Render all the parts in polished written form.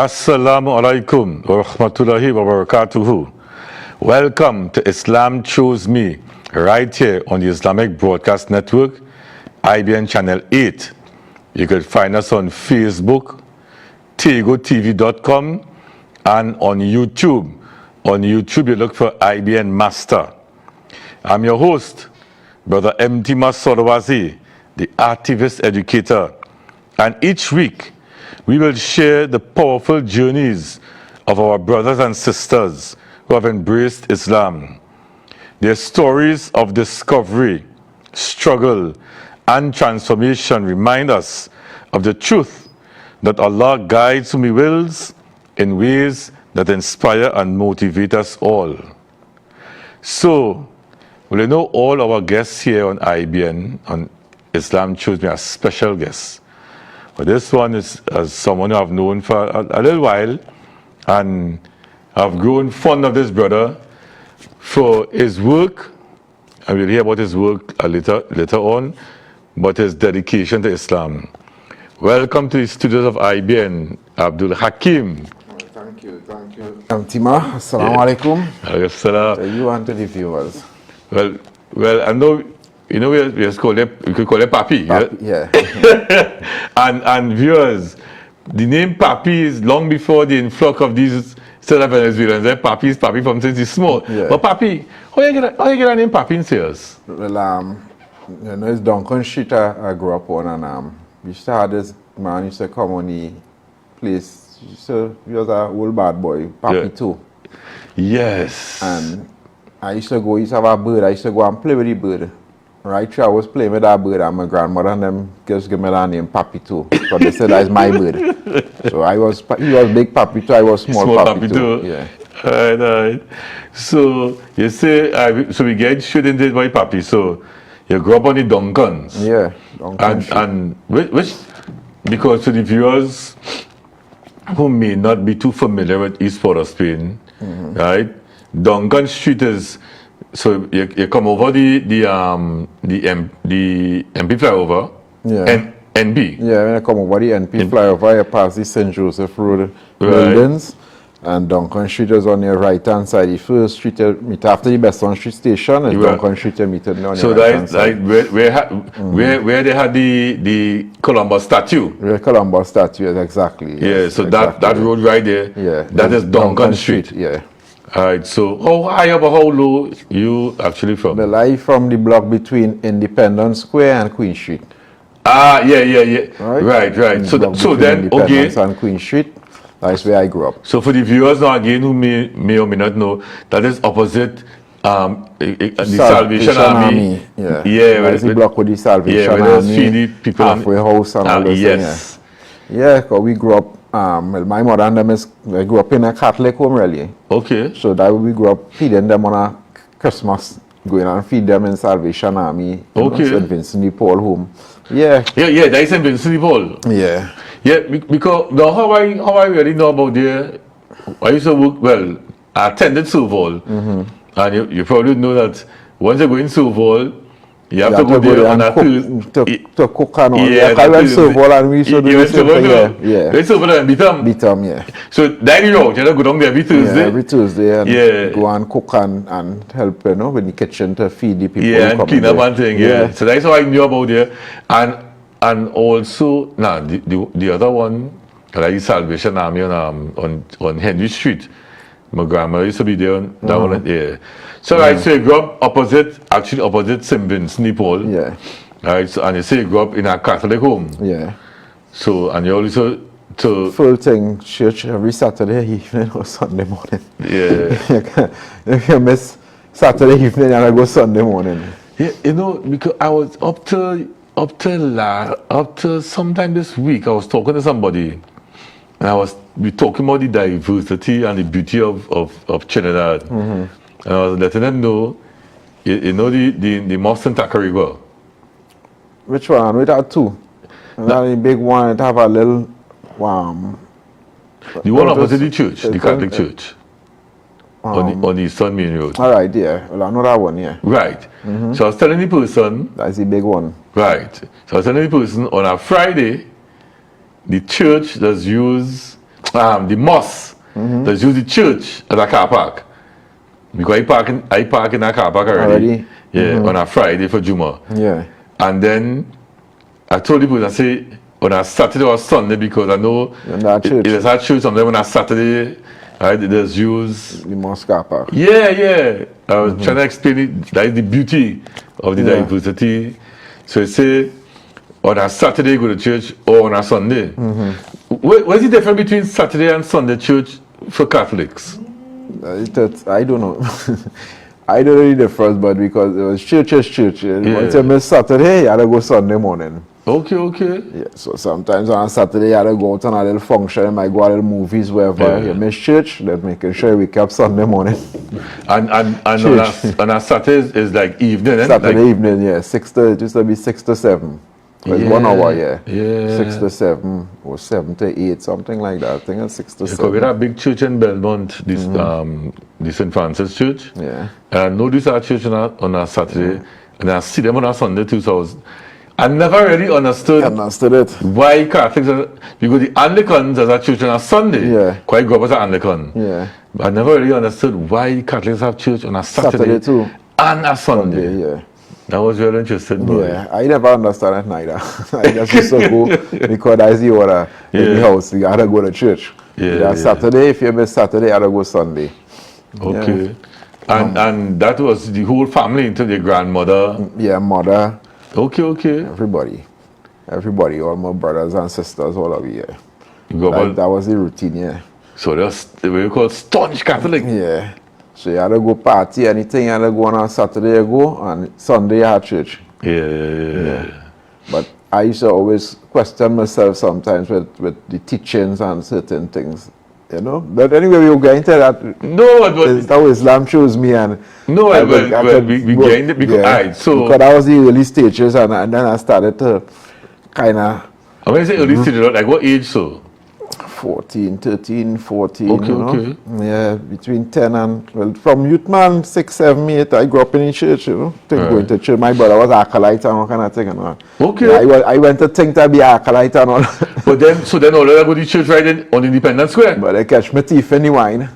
Assalamu alaikum wa rahmatullahi wa barakatuhu. Welcome to Islam Chose Me, right here on the Islamic Broadcast Network, IBN Channel 8. You can find us on Facebook, tegotv.com, and on YouTube. On YouTube, you look for IBN Master. I'm your host, Brother Enmity Solowasi, the activist educator. And each week, we will share the powerful journeys of our brothers and sisters who have embraced Islam. Their stories of discovery, struggle, and transformation remind us of the truth that Allah guides whom He wills in ways that inspire and motivate us all. So, well, you know, all our guests here on IBN, on Islam Chose Me, are special guests. But this one is as someone I've known for a little while, and I've grown fond of this brother for his work, and we'll hear about his work later on, but his dedication to Islam. Welcome to the studios of IBN, Abdul Hakeem. Thank you. Tima, assalamu alaikum. To you and to the viewers. Well, I know. You know, we could call it Papi. Yeah. and viewers, the name Papi is long before the influx of these South Venezuelans. Papi is Papi from since he's small. Yeah. But Papi, how you get a name Papi in serious? Well, you know, it's Duncan Street I grew up on, and we used to have this man used to come on the place. He was an old bad boy, Papi too. Yes. And I used to have a bird. I used to go and play with the bird. Right, I was playing with that bird, and my grandmother and them just gave me that name Papi too. But they said that's my bird. So he was big Papi too, I was small Papi too. Yeah. Right. So you say, so we get straight into it by Papi. So you grew up on the Duncans. Yeah. And which, because to the viewers who may not be too familiar with East Port of Spain, right? Duncan Street is. So you come over the MP flyover, yeah. NP. Yeah, when I come over the NP flyover, you pass the St. Joseph Road buildings, and Duncan Street is on your right hand side. The first street you meet after the Besson Street station, and Duncan Street you meet on so your right hand side. Where they had the Columbus statue. Where Columbus statue is exactly. Yeah, so exactly. that road right there. Yeah, that is Duncan Street. Yeah. All right, so how high up or how low you actually from? Well, I from the block between Independence Square and Queen Street. Yeah. Right. So then, Independence and Queen Street, that's where I grew up. So for the viewers now again who may or may not know, that is opposite the Salvation Army. Yeah, that's the block with the Salvation Army. Feed the people halfway house and all those things. Yeah, because we grew up. Well, my mother and them I grew up in a Catholic home, really. Okay. So that we grew up feeding them on a Christmas, going and feed them in Salvation Army. Okay. St. Vincent de Paul home. Yeah. Yeah, that is St. Vincent de Paul. Yeah. Yeah, because now how I really know about there, I used to work, well, I attended Soval. And you probably know that once you go in Soval, you have to go there on a Tuesday. To cook and all. Yeah, I went Soval and we used to do the same thing. Yeah. Went Soval and Bitam, yeah. So that you know, go down there every Tuesday. Yeah, every Tuesday and go and cook and help, you know, with the kitchen to feed the people. Yeah, and clean up and thing, yeah. So that's how I knew about there. And also, the other one, like the Salvation Army on Henry Street. My grandmother used to be there on that one, yeah. So I say you grew up opposite St. Vincent de Paul. Yeah. Right, so, and you say you grew up in a Catholic home. Yeah. So, and you also full thing church every Saturday evening or Sunday morning. Yeah. If you miss Saturday evening and I go Sunday morning. Yeah, you know, because I was up to sometime this week, I was talking to somebody, and we talking about the diversity and the beauty of Trinidad. And I was letting them know, you know the Moston Tacarigua. Which one? We had two. That the big one, it have a little the one opposite the church, the Catholic church. on the Eastern Main Road. All right, yeah. Well, I know that one, yeah. Right. So I was telling the person. That's the big one. Right. So I was telling the person on a Friday, the church does use the mosque. There's use the church as a car park. Because I park in a car park already. Yeah, on a Friday for Juma. Yeah. And then I told people, I say, on a Saturday or Sunday, because I know there's a church sometimes on a Saturday, right, there's use The mosque car park. Yeah. I was trying to explain it. That is the beauty of the diversity. So I say, on a Saturday go to church or on a Sunday. What's the difference between Saturday and Sunday church for Catholics? I don't know. I don't know the difference, but because it was church is church. Once you miss Saturday, you had to go Sunday morning. Okay. Yeah, so sometimes on Saturday you had to go out on a little function, you might go a little movies, wherever. You miss church, then making sure we kept Sunday morning. And on a Saturday is like evening, Saturday evening, yeah. It used to be 6 to 7. It's 1 hour, yeah. 6 to 7 or 7 to 8, something like that. I think it's 6 to 7. We had a big church in Belmont, the St. Francis Church. Yeah. And I know this our church on a Saturday, and I see them on a Sunday too. So I never really understood it. Why Catholics because the Anglicans as a church on a Sunday. Yeah. Quite grew up as an Anglican. Yeah. But I never really understood why Catholics have church on a Saturday too. And a Sunday. Yeah. I was really interested. Yeah, I never understand it neither. I just used to go because that's the order in the house. You gotta go to church. Saturday, if you miss Saturday, you gotta go Sunday. Okay. And that was the whole family into the grandmother? Yeah, mother. Okay. Everybody, all my brothers and sisters, all of you. That was the routine, yeah. So that's what you call staunch Catholic? Yeah. So you had to go party, anything you had to go on Saturday you go, and Sunday you had church. Yeah. But I used to always question myself sometimes with the teachings and certain things, you know. But anyway, we'll get into that. No, but that's how Islam chose me, and we get into it because because that was the early stages, and then I started to kind of. When you say early stages, like what age so? 14, 13, 14, okay. Yeah, between 10 and, well, from youth man, 6, 7, 8, I grew up in the church, going to church. My brother was acolyte and all kind of thing, Okay. Yeah, I went to think to be acolyte and all. But then all of them go to church right in, on Independence Square? But they catch my teeth in the wine.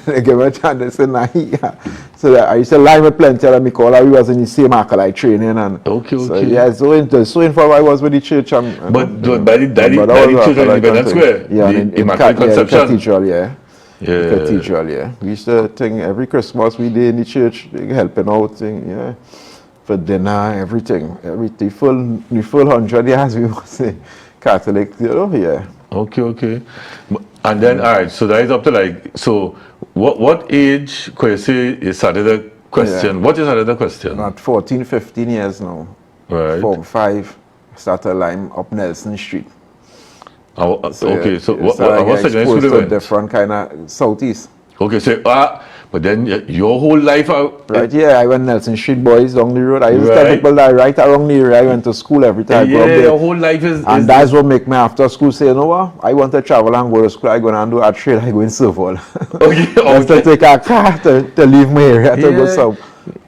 They give me a chance, they say, nah, yeah. So I used to lie with plenty of them because we was in the same acolyte training. And okay. So, yeah, so involved I was with the church. But by the church on Independence Square? Yeah, in Immaculate Conception? Cathedral, yeah. Cathedral, yeah. We used to think every Christmas we did in the church, helping out, yeah. For dinner, everything. The full 100 years we was Catholic, yeah. Okay. And then, all right, so that is up to like, so what age could you say is started the question? Yeah. What is started the question? At 14, 15 years now. Right. 4, 5, started line up Nelson Street. What's the exposed to different kind of southeast. Okay, so but then your whole life right, yeah, I went Nelson Street boys along the road. I used to tell people that right along the road I went to school every time. Your whole life is and that's what make me after school say, you know what, I want to travel and go to school, I go and do a trade, I go in survival. Just to take a car to leave my area to go south.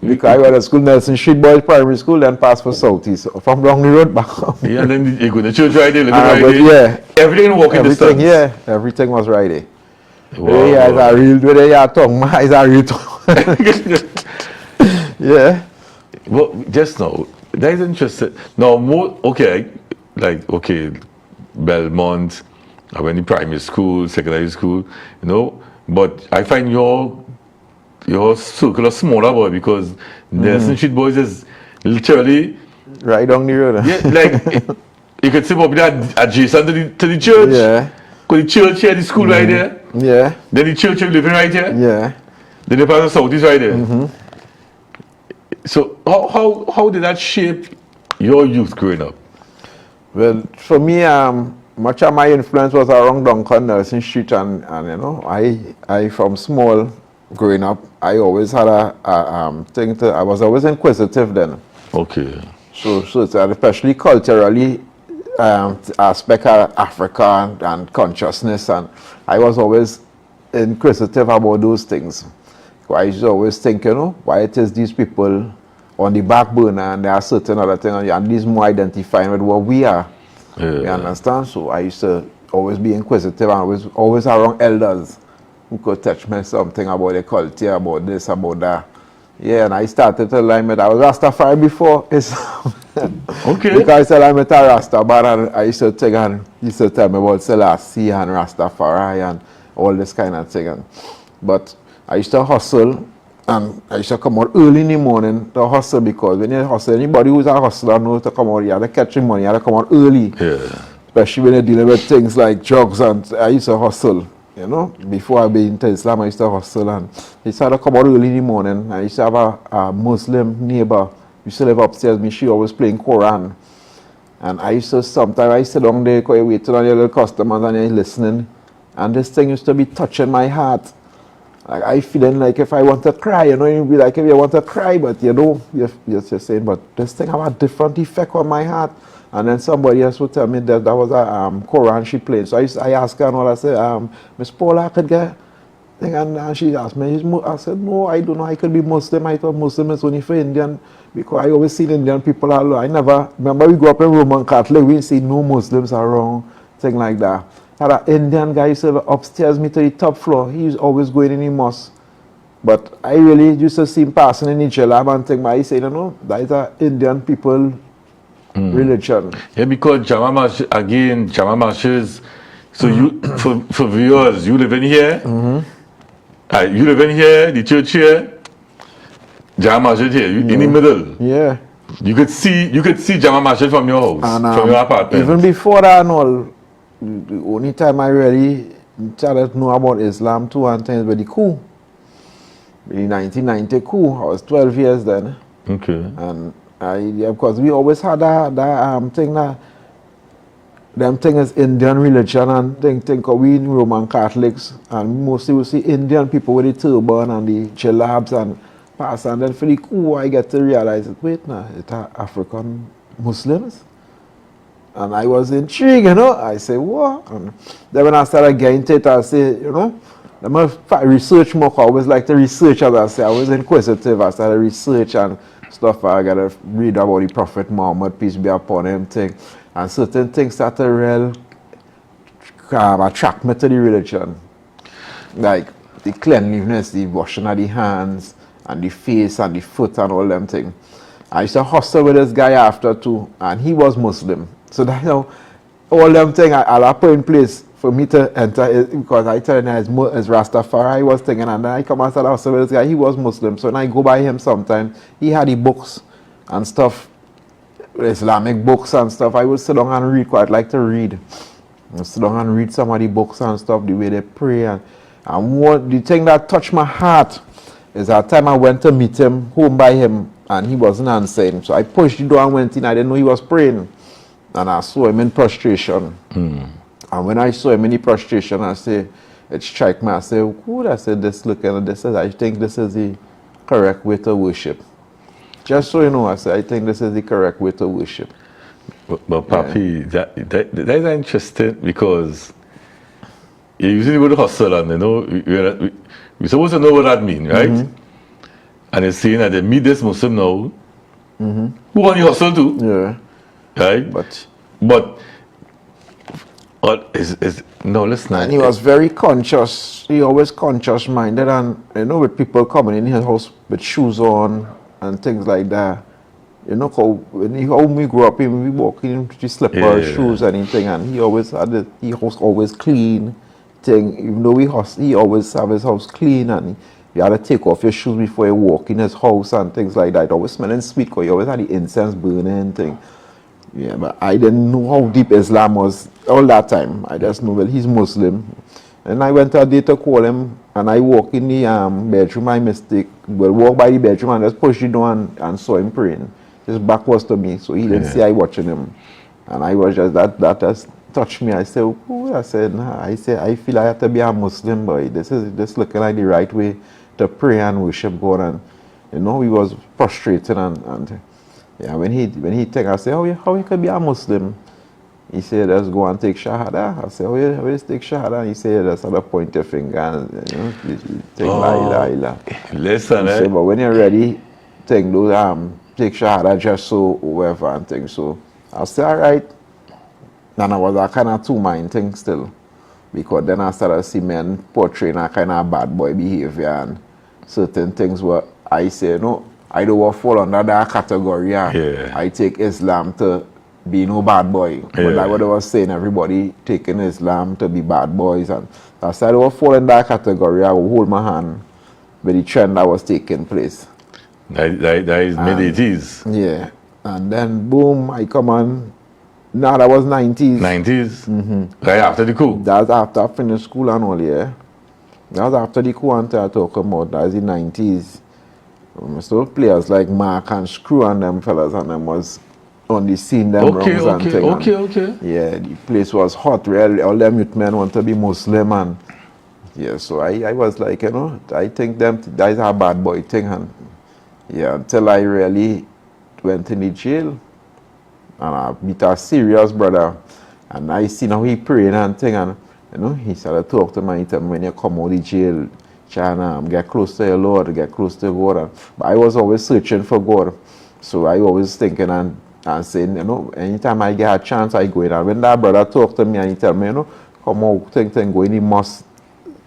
Because I went to school Nelson Street boys primary school, then pass for southeast. From along the road back home. Yeah, and then you go to church right there, living right there. Yeah. Everything walking distance. Yeah, everything was right there. Wow. Yeah, it's a real tongue. It's a real tongue. Yeah. Well, just now, that is interesting. Now, Belmont, I went in primary school, secondary school, but I find your circle is smaller, boy, because Nelson Street boys is literally right down the road. Yeah, like you could say probably adjacent to the church. Yeah. Because the church here, the school right there. Yeah. Then the church you're living right here. Yeah. Then the part of Southeast right there. So how did that shape your youth growing up? Well, for me, much of my influence was around Duncan, Nelson Street, and I from small growing up, I always had a thing I was always inquisitive then. Okay. So especially culturally, aspect of Africa and consciousness, and I was always inquisitive about those things. I used to always think, why it is these people on the back burner and there are certain other things, and these more identifying with what we are. Yeah. You understand? So I used to always be inquisitive and always around elders who could teach me something about the culture, about this, about that. Yeah, and I started to learn that I was Rastafari before Islam. Okay. Because I said I met a Rastafari and I used to take and he used to tell me about Selassie and Rastafari and all this kind of thing. But I used to hustle and I used to come out early in the morning to hustle, because when you hustle, anybody who's a hustler knows to come out, you have to catch your money, you have to come out early. Yeah. Especially when you're dealing with things like drugs, and I used to hustle. You know, before I be into Islam, I used to hustle, and I used to come out early in the morning. I used to have a Muslim neighbor. We used to live upstairs. Me, she always playing Quran. And I used to, sometimes I sit down there, because you waiting on your little customers and you're listening. And this thing used to be touching my heart. Like, I feeling like if I want to cry, you know, you'd be like if you want to cry, but you know, you're just saying, but this thing have a different effect on my heart. And then somebody else would tell me that was a Quran she played. So I asked her and all, I said, Miss Paula, I could get thing. And she asked me, I said, no, I don't know, I could be Muslim. I thought Muslim is only for Indian, because I always seen Indian people alone. I never, remember we grew up in Roman Catholic, we didn't see no Muslims around, thing like that. Had an Indian guy used to upstairs me to the top floor. He was always going in the mosque. But I really used to see him passing in the jalab and thing, but I say, no, that is an Indian people religion. Yeah, because Jama Mashes, so you, for viewers, you live in here, you live in here, the church here, Jama Mashes here, you, in the middle. Yeah. You could see Jama Mashes from your house, And, from your apartment. even before that and all, the only time I really started to know about Islam too and things were the coup. The 1990 coup, I was 12 years then. Okay. And because we always had that thing that them thing is Indian religion and think we Roman Catholics, and mostly we see Indian people with the turban and the jalabs and pass, and then for the coup I get to realize that wait now, it's African Muslims. And I was intrigued, you know. I say, what? And then when I started getting into it, I say, you know, I'm going to research more. I always like to research, as I say. I was inquisitive. I started research and stuff. I got to read about the Prophet Muhammad, peace be upon him, thing. And certain things started real attract me to the religion. Like the cleanliness, the washing of the hands, and the face, and the foot, and all them things. I used to hustle with this guy after too, and he was Muslim. So that, you know, all them things I'll put in place for me to enter it, because I tell him as Rastafari I was thinking, and then I come and start hustle with this guy. He was Muslim, so when I go by him sometimes, he had the books and stuff, Islamic books and stuff. I would sit down and read, quite like to read. I sit down and read some of the books and stuff, the way they pray. And what the thing that touched my heart is that time I went to meet him, home by him, and he wasn't answering. So I pushed the door and went in. I didn't know he was praying. And I saw him in prostration. And when I saw him in the prostration, I said, it struck me. I said, who? I said, this looking at this, I think this is the correct way to worship. Just so you know, I said, I think this is the correct way to worship. But Papi, that is interesting, because you usually go to hustle, and you know, we're supposed to know what that means, right? And it's saying that they meet this Muslim now, who want you hustle too. Yeah. Right? But no, listen. And he was very conscious. He always conscious minded, and you know, with people coming in his house with shoes on and things like that. You know, how we grew up, we walk in with slippers, shoes, anything, and he always had he house always clean thing. Even though he always have his house clean, and you had to take off your shoes before you walk in his house and things like that. Always smelling sweet, because he always had the incense burning thing. Yeah, but I didn't know how deep Islam was all that time. I just know, well, he's Muslim. And I went a day to call him, and I walk in the bedroom, I walk by the bedroom and just push the door and saw him praying. His back was to me, so he didn't see I watching him. And I was just, that just touched me. I said, oh, I said, nah. I said, I feel I have to be a Muslim, boy. This is just looking like the right way to pray and worship God. And, you know, he was frustrated and yeah, when he think, I say, how you could be a Muslim? He said, let's go and take Shahada. I said, how you take Shahada? And he said, that's how to point your finger and, you know, you take la ilaha illallah. Listen, Said, but when you're ready, take those, take Shahada just so whoever and things. So I said, all right. And I was a kind of two-mind thing still. Because then I started to see men portraying a kind of bad boy behavior and certain things where I say, no, I don't want to fall under that category. Yeah. I take Islam to be no bad boy. But like what I was saying, everybody taking Islam to be bad boys. And I said I don't want to fall in that category. I will hold my hand with the trend that was taking place. That is mid-80s. Yeah. And then boom, I come on. No, that was 90s. 90s? Right after the coup? That was after I finished school and all, yeah. That was after the coup until I talk about. That was in the 90s. So players like Mark and Screw and them fellas and them was on the scene, them Okay. Yeah, the place was hot, really. All them youth men want to be Muslim and yeah, so I was like, you know, I think that is a bad boy thing and yeah, until I really went in the jail and I meet a serious brother and I seen how he praying and thing and you know, he started to talk to me, he tell me when you come out of the jail, try and get close to your Lord, get close to God. But I was always searching for God. So I always thinking and saying, you know, anytime I get a chance, I go in. And when that brother talk to me and he tell me, you know, come out, think, go in, you must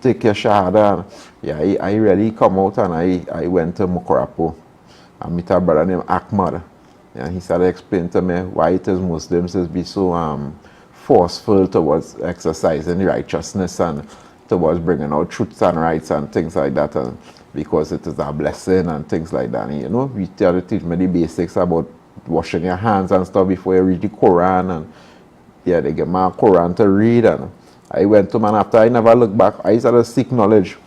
take your shahada. Yeah, I really come out and I went to Mokorapo. I meet a brother named Ahmad. And he started explaining to me why it is Muslims is be so forceful towards exercising righteousness and towards bringing out truths and rights and things like that, and because it is a blessing and things like that. And, you know, we try to teach me the basics about washing your hands and stuff before you read the Quran, and yeah, they get my Quran to read. And I went to man after I never looked back. I started to seek knowledge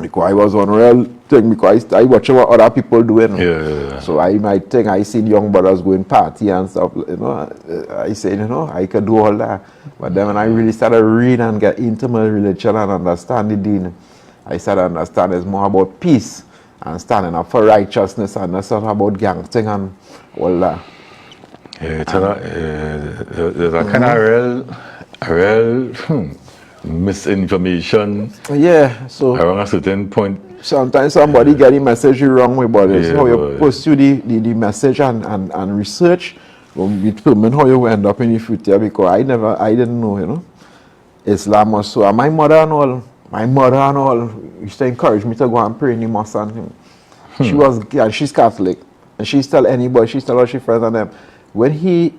because I was on real thing because I watch what other people doing. Yeah. So I might think I seen young brothers going party and stuff, you know. I said, you know, I could do all that. But then when I really started reading and get into my religion and understand the deen, I started understanding it's more about peace and standing up for righteousness and not about gang thing and all that. Yeah, there's a kind of real misinformation. Yeah, so around a certain point. sometimes somebody get the message wrong way, but it's how you pursue the message and research will determine how you end up in the future, because I didn't know, you know, Islam was so. And my mother and all used to encourage me to go and pray in the mosque and him. She's Catholic, and she's tell anybody, she's tell all she friends and them, when he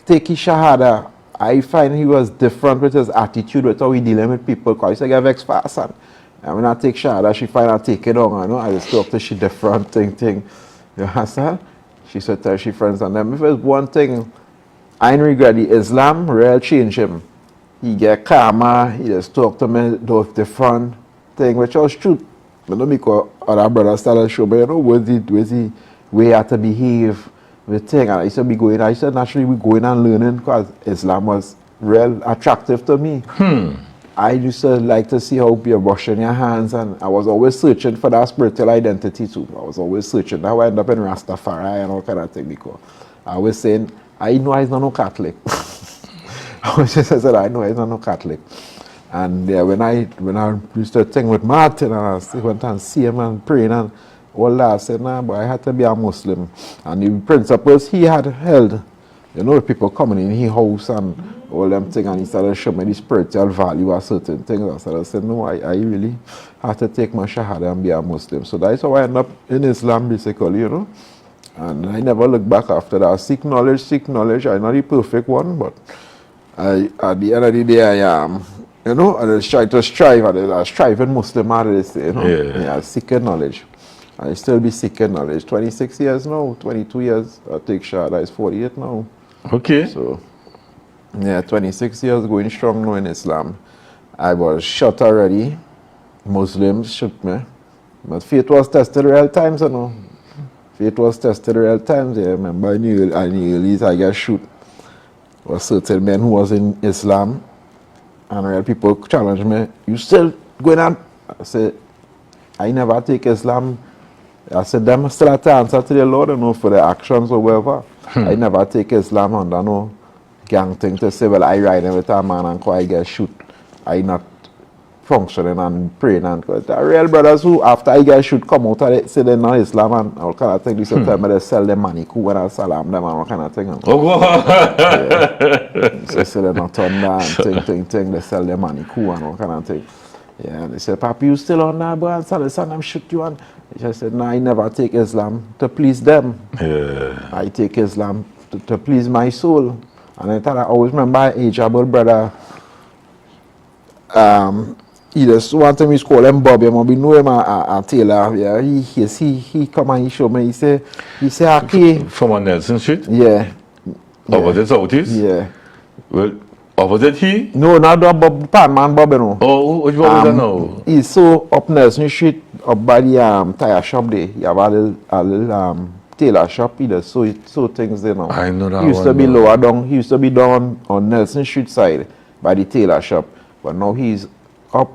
take his shahada, I find he was different with his attitude, with how he dealing with people, because he used to get vexed fast. And when I take shahada, she find I take it on, you know, I just talk to she different thing. You understand? She said tell she friends and them, if there's one thing, I ain't regret the Islam, real change him. He get calmer, he just talk to me, those different thing, which was true. But not because other brothers started show me, you know, where's the way you have to behave with thing. And I used to be going, I said naturally we going and learning because Islam was real attractive to me. I used to like to see how you're washing your hands, and I was always searching for that spiritual identity too. I was always searching. Now I end up in Rastafari and all kind of thing, because I was saying, I know I'm not no Catholic. I was just said, I know I'm not no Catholic. And yeah, when I used to think with Martin and I went and see him and praying and all that, I said, nah, but I had to be a Muslim. And the principles he had held, you know, people coming in his house and all them things, and he started showing me the spiritual value of certain things. I said, no, I really have to take my shahada and be a Muslim. So that's how I end up in Islam, basically, you know. And I never look back after that. Seek knowledge. I'm not the perfect one, but at the end of the day, I am, you know, I just try to strive. I striving Muslim, I say, you know. Yeah, seeking knowledge. I still be seeking knowledge. 26 years now, 22 years. I take shahada, it's 48 now. Okay. So, yeah, 26 years going strong now in Islam. I was shot already. Muslims shot me. But faith was tested real times, you know. Faith was tested real times. Yeah, I remember in the early I got shot. There were certain men who was in Islam, and real people challenged me, you still going on? I said, I never take Islam. I said, them still have to answer to the Lord, you know, for their actions or whatever. I never take Islam under no gang thing to say, well, I ride every time man and I get shoot. I not functioning and praying, and because the real brothers who after you guys should come out of it, say they're not Islam and all kind of thing. This time they sell them money, cool when I salam them and all kind of thing. So say they're not on that thing. They sell them money, cool and all kind of thing. Yeah, and they said, Papi, you still on that, boy? And so them shoot you. And he just said, no, I never take Islam to please them. Yeah. I take Islam to please my soul. And I thought I always remember my age-able brother. He just one time he called him Bobby, maybe know him a Taylor. Yeah, he come and he show me. He say Hakeem. From on Nelson Street? Yeah. Opposite Southeast? Yeah. Well, opposite he? No, not the Bob Pan man Bobby no. Oh, which Bobby is now? He's so up Nelson Street, up by the tire shop there. He have a little tailor shop. He does so things there now. I know that He used one, to be no. lower down. He used to be down on Nelson Street side by the tailor shop, but now he's up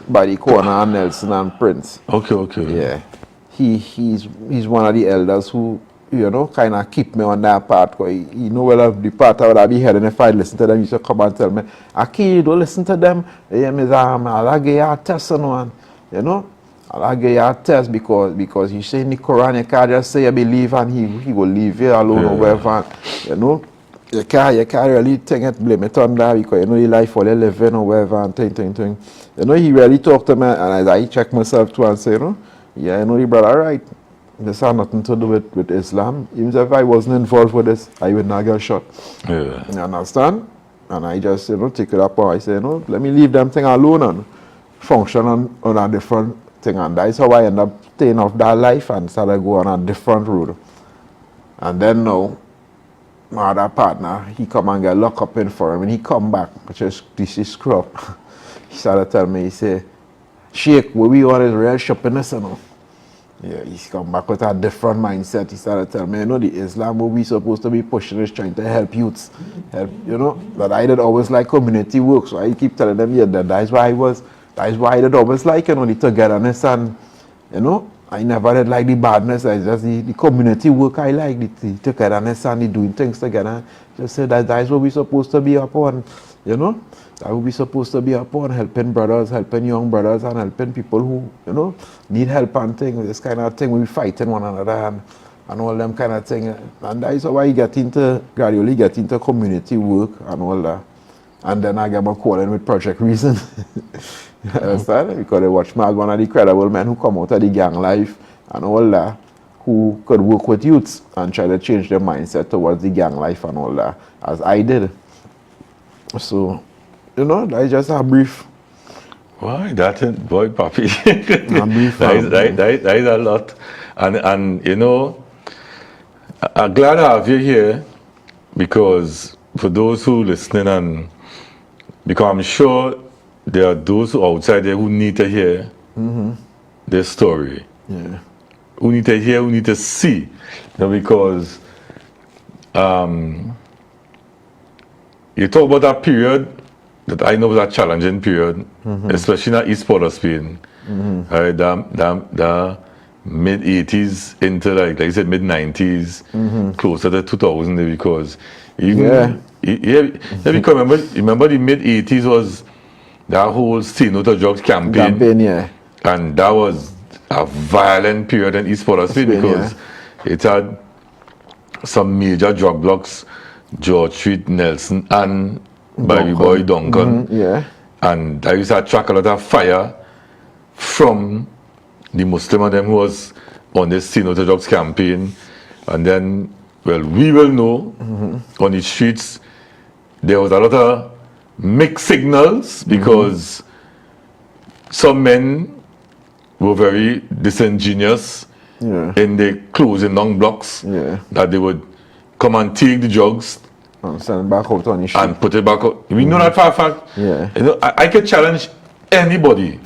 by the corner of Nelson and Prince. Okay. Yeah, he's one of the elders who, you know, kind of keep me on that part. Cause he know well of the part I would have been hearing if I listen to them. He used to come and tell me, Aki, don't listen to them. I'll give you a test on one. You know, I'll give you a test because you say in the Quran, you can't just say you believe and he will leave you alone or whatever. You know, you can't really think it, blame it on that because you know the life all you living or whatever and thing. You know, he really talked to me and as I check myself too and say, you know, yeah, you know, the brother, right. This had nothing to do with Islam. Even if I wasn't involved with this, I would not get shot. Yeah. You understand? And I just, you know, take it up and I say, you know, let me leave them thing alone and function on a different thing. And that's how I end up staying off that life and started going on a different road. And then now, my other partner, he come and get locked up in for him and he come back, which is this is screw up. He started telling me, he say, Sheikh, what we want is real shoppiness, you know. Yeah, he's come back with a different mindset. He started telling me, you know, the Islam what we supposed to be pushing is trying to help youths. You know, that I did always like community work. So I keep telling them, yeah, that's why I did always like, you know, the togetherness and, you know, I never did like the badness. I just the community work I like, the togetherness and the doing things together. Just say that's what we supposed to be upon, you know. That what we supposed to be upon, helping brothers, helping young brothers, and helping people who, you know, need help and things. This kind of thing, we fighting one another and all them kind of thing. And that is how I gradually get into community work and all that. And then I get my calling with Project Reason. You understand? Because they watch me as one of the credible men who come out of the gang life and all that, who could work with youths and try to change their mindset towards the gang life and all that, as I did. So, you know, that's just a brief. Why that boy, Papi? A brief. that is a lot, and you know, I'm glad to have you here because for those who listening and because I'm sure there are those who outside there who need to hear their story. Yeah. Who need to hear, who need to see, you know, because you talk about that period that I know was a challenging period, especially in East Port of Spain. The mid-80s into like you said, mid-90s, closer to 2000 because even remember the mid-80s was that whole Stay No to Drugs campaign, yeah. And that was a violent period in East Port of Spain because it had some major drug blocks, George Street, Nelson, and Baby Boy Duncan. Yeah. And I used to attract a lot of fire from the Muslim and them who was on this Stay No to Drugs campaign. And then, well, we will know on the streets there was a lot of mixed signals because some men were very disingenuous in the closing down blocks that they would come and take the drugs and send it back out on the street. And put it back out. We know that for a fact. Yeah. You know, I can challenge anybody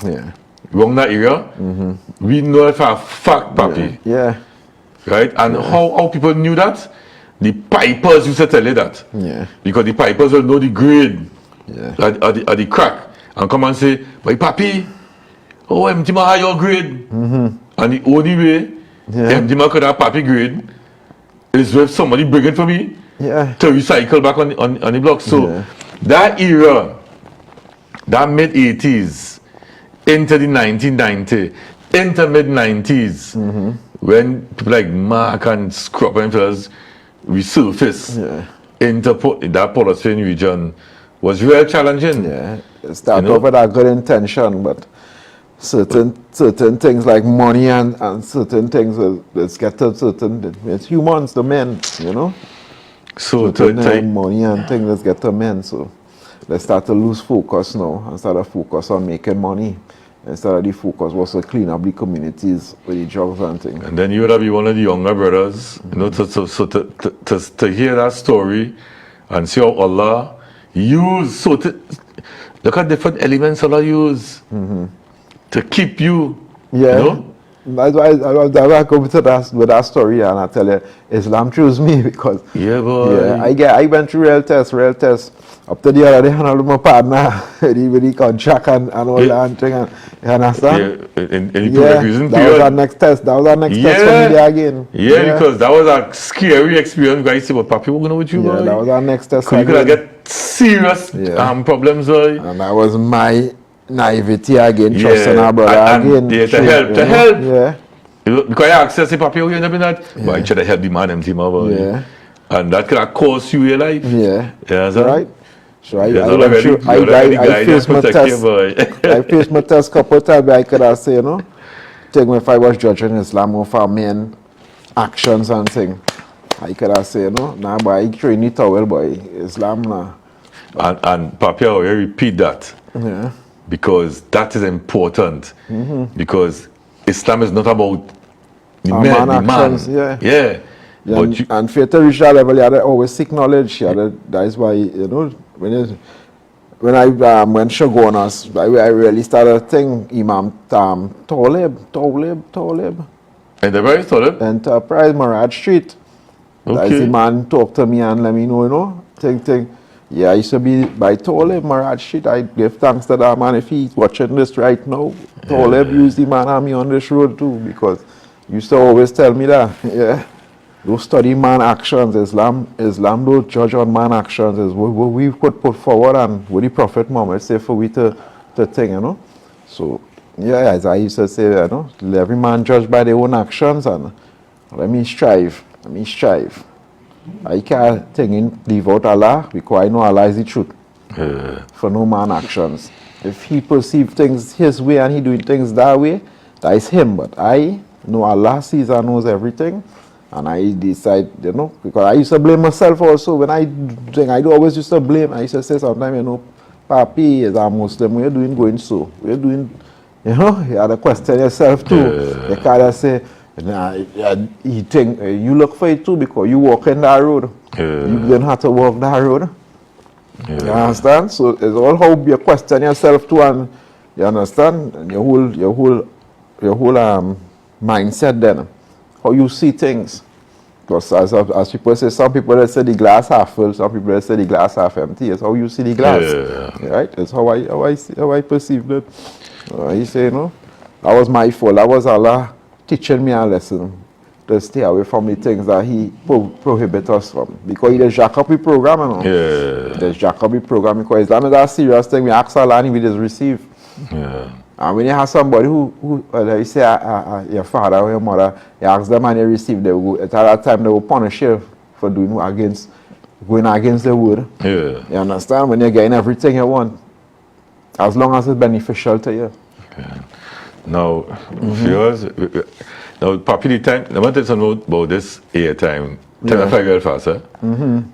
wrong that area. We know that for a fact, Papi. Yeah. Right? And how people knew that? The pipers used to tell you that. Yeah. Because the pipers will know the grade at the crack and come and say, "But Papi, oh, empty my higher grade." And the only way empty my could have Papi grade is if somebody bring it for me to recycle back on the block. So that era that mid-80s into the 1990, into mid-90s, when people like Mark and Scrub and fellas resurface into that Port of Spain region was real challenging. Yeah, it started off with a good intention, but certain things like money and certain things, let's get to certain, it's humans, the men, you know. So Money and things, let's get to men. So let's start to lose focus now and start to focus on making money. Instead of the focus was to clean up the communities with the drugs and things. And then you would have been one of the younger brothers, you know, to hear that story and see how Allah used, look at different elements Allah used to keep you, you know? That's why I come to that with that story and I tell you, Islam chose me because I went through real tests. Up to the other day, I had my partner with the contract and all that thing. You understand? That was our next test. That was our next test for me there again. Because that was a scary experience. Guys say, "But Papi, we're going to with you, boy." That was our next test. You could get serious problems, boy. And that was my naivety again, trusting our brother again. To help. Yeah. Because I asked, "Say, Papi, you never that?" But I try to help the man, empty my boy. Yeah. And that could have cost you your life. Yeah. Right. So I faced my test. I faced my test a couple of times, but I could have said, you know, take me if I was judging Islam over men actions and things. I could have said, you know, nah, but I train it well, boy. Islam, nah. And Papi, I will repeat that. Yeah. Because that is important. Because Islam is not about the man actions. Yeah. And for you to reach that level, you have to always seek knowledge. That is why, you know, when I went Shogun, I really started thinking Imam Talib. Enterprise Talib? Enterprise, Marad Street. Okay. That is the man talk to me and let me know, you know, think. Yeah, I used to be by Talib, Marad Street. I give thanks to that man. If he's watching this right now, Talib used the man on me on this road too, because he used to always tell me that, don't study man actions. Islam don't judge on man actions. Is what we could put forward and what the Prophet Muhammad say for we to think, you know. So as I used to say, you know, let every man judge by their own actions and let me strive. I can't leave out Allah because I know Allah is the truth. For no man actions. If he perceives things his way and he doing things that way, that is him. But I know Allah sees and knows everything. And I decide, you know, because I used to blame myself also. When I do always used to blame. I used to say sometimes, you know, Papi is a Muslim, what are you doing going so? What are you doing, you know, you had to question yourself too. You can't say, nah, you think, you look for it too because you walk in that road. You don't have to walk that road. You understand? So it's all how you question yourself too, and you understand? And your whole mindset then. How you see things. Because as people say, some people say the glass half full, some people say the glass half empty. It's how you see the glass. Right? It's how I perceive that. He say, you know, that was my fault. That was Allah teaching me a lesson to stay away from the things that he prohibit us from. Because he does jack up the program, you know. He does jack up the program because Islam is a serious thing. We ask Allah and we just receive. And when you have somebody who you say your father or your mother, you ask them and they receive, at that time they will punish you for going against the word. You understand? When you're getting everything you want, as long as it's beneficial to you. Now, now, Papi, the time, I want to tell you about this airtime. Tell me very fast,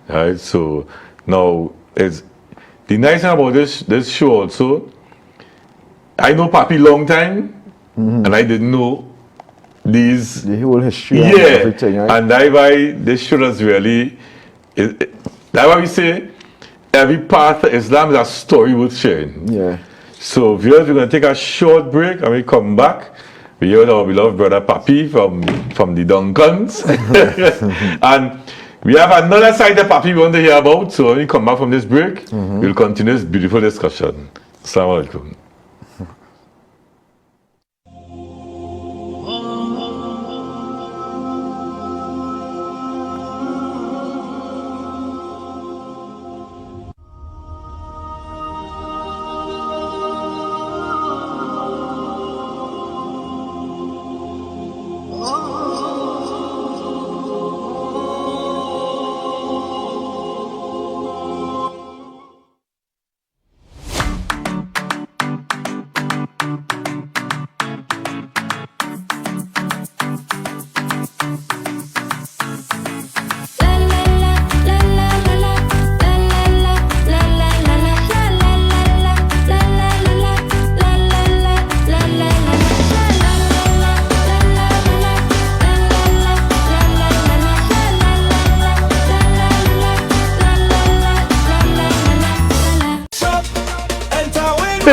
right? So, now, it's the nice thing about this show also. I know Papi long time, and I didn't know the whole history and everything, right? And that's why this show is really, that's why we say every part of Islam is a story worth sharing. So viewers, we're going to take a short break and we come back. We hear our beloved brother Papi from the Duncans. And we have another side of Papi we want to hear about. So when we come back from this break, we'll continue this beautiful discussion. Assalamu alaikum.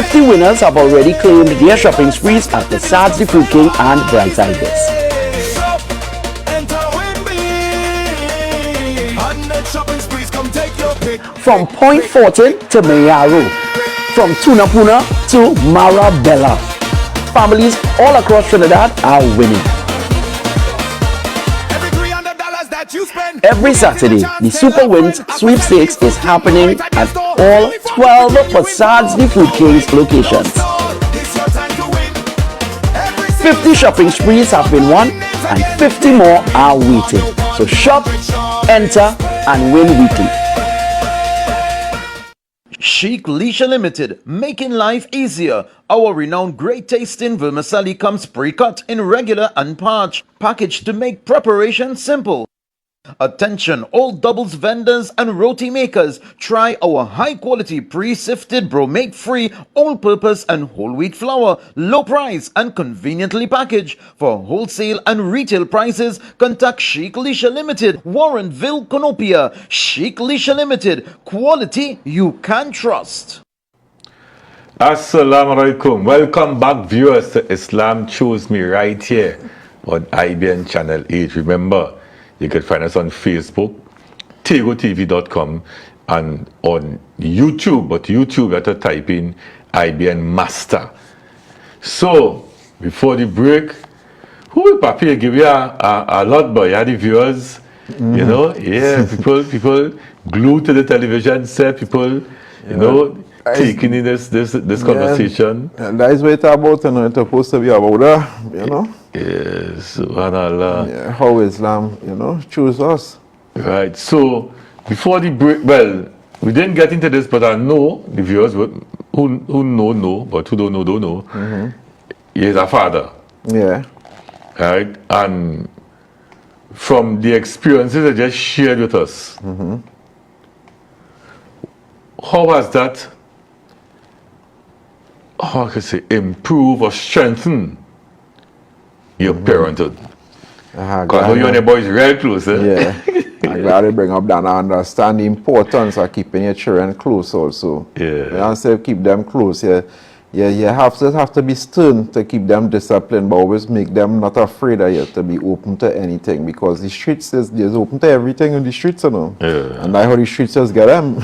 50 winners have already claimed their shopping sprees at the Sards the Fruit King and Brightside West. From Point Fortin to Mayaro, from Tunapuna to Marabella, families all across Trinidad are winning. Every Saturday, the Super Wins Sweepstakes is happening at all 12 Sards the Fruit King's locations. 50 shopping sprees have been won and 50 more are waiting. So shop, enter and win weekly. Chic Leisure Limited, making life easier. Our renowned great tasting vermicelli comes pre-cut in regular and parch, packaged to make preparation simple. Attention all doubles vendors and roti makers, try our high quality pre-sifted bromate free all-purpose and whole wheat flour, low price and conveniently packaged. For wholesale and retail prices, contact Chic Leisure Limited, Warrenville, Conopia. Chic Leisure Limited, quality you can trust. Assalamu alaikum. Welcome back, viewers, to Islam Choose Me right here on IBN Channel 8. Remember, you can find us on Facebook, tegotv.com, and on YouTube. But YouTube, you have to type in IBN Master. So, before the break, who will Papi give you a lot, boy? Yeah, the viewers, you know, yeah, people glued to the television set, people, you know, taking in this conversation. And that is what it's about, you know, it's supposed to be about that, you know. Yes, subhanallah. Yeah, how Islam, you know, choose us. Right, so before the break, well, we didn't get into this, but I know the viewers who know, but who don't know. He is a father. Yeah. Right, and from the experiences I just shared with us, how has that, how I can say, improve or strengthen your parenthood? Because you and your boys real close, eh? Yeah. I'm glad you bring up that. I understand the importance of keeping your children close also. Yeah. When I say keep them close, you have to be stern to keep them disciplined, but always make them not afraid of you to be open to anything, because the streets is open to everything in the streets, you know. Yeah. And that's how the streets just get them.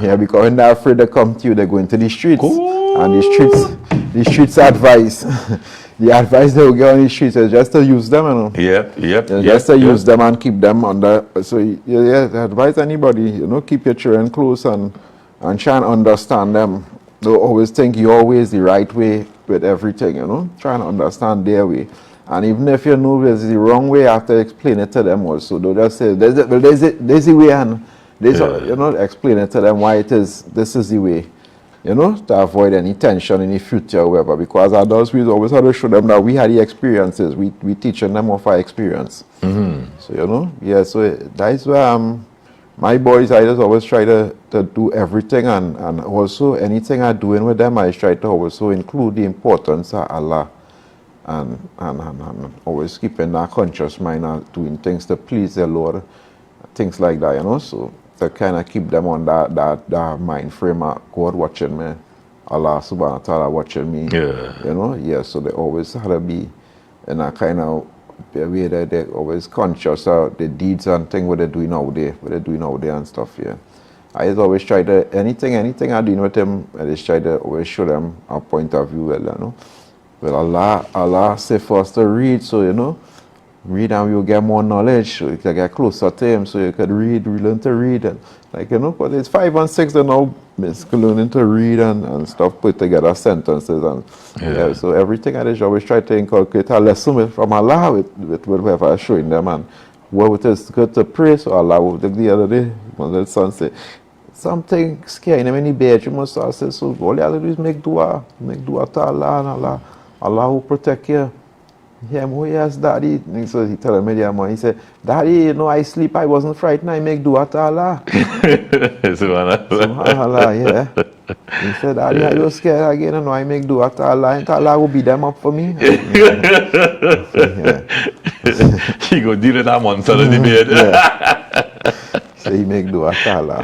Yeah, because when they're afraid to come to you, they go into the streets. Ooh. And the streets advice. The advice they will get on the streets is just to use them, you know. Just to use them and keep them under. So, advise anybody, you know, keep your children close and try and understand them. Don't always think you're always the right way with everything, you know. Try and understand their way. And even if you know there's the wrong way, you have to explain it to them also. Don't just say, there's the way, and you know, explain it to them why this is the way. You know, to avoid any tension in the future or whatever. Because adults, we always have to show them that we had the experiences. We teaching them of our experience. So, you know, yeah, so that's where my boys, I just always try to do everything, and also anything I'm doing with them, I try to also include the importance of Allah and always keeping that conscious mind of doing things to please the Lord, things like that, you know. So to kind of keep them on that mind frame of God watching me, Allah subhanahu wa ta'ala watching me, you know, so they always have to be in a kind of way that they're always conscious of the deeds and things what they're doing out there, and stuff, I just always try to, anything I'm doing with them, I just try to always show them a point of view, you know. Well, Allah say for us to read, so, you know, read and you'll get more knowledge, so you can get closer to him, so you could learn to read, and like, you know, but it's 5 and 6 and now basically learning to read and stuff, put together sentences, and so everything I just always try to inculcate a lesson from Allah with whatever I'm showing them, and what it is good to pray. So Allah, the other day, one little son said, something scaring him in the bed, you must say, so all you have to do is make dua to Allah, and Allah will protect you. Yeah, yes, Daddy. So he told me, he said, Daddy, you know, I sleep, I wasn't frightened, I make dua to Allah. Subhanallah, yeah. He said, Daddy, are you scared again? No, I make dua to Allah, and Allah will beat them up for me. He go deal with that monster in the bed. So he make dua to Allah.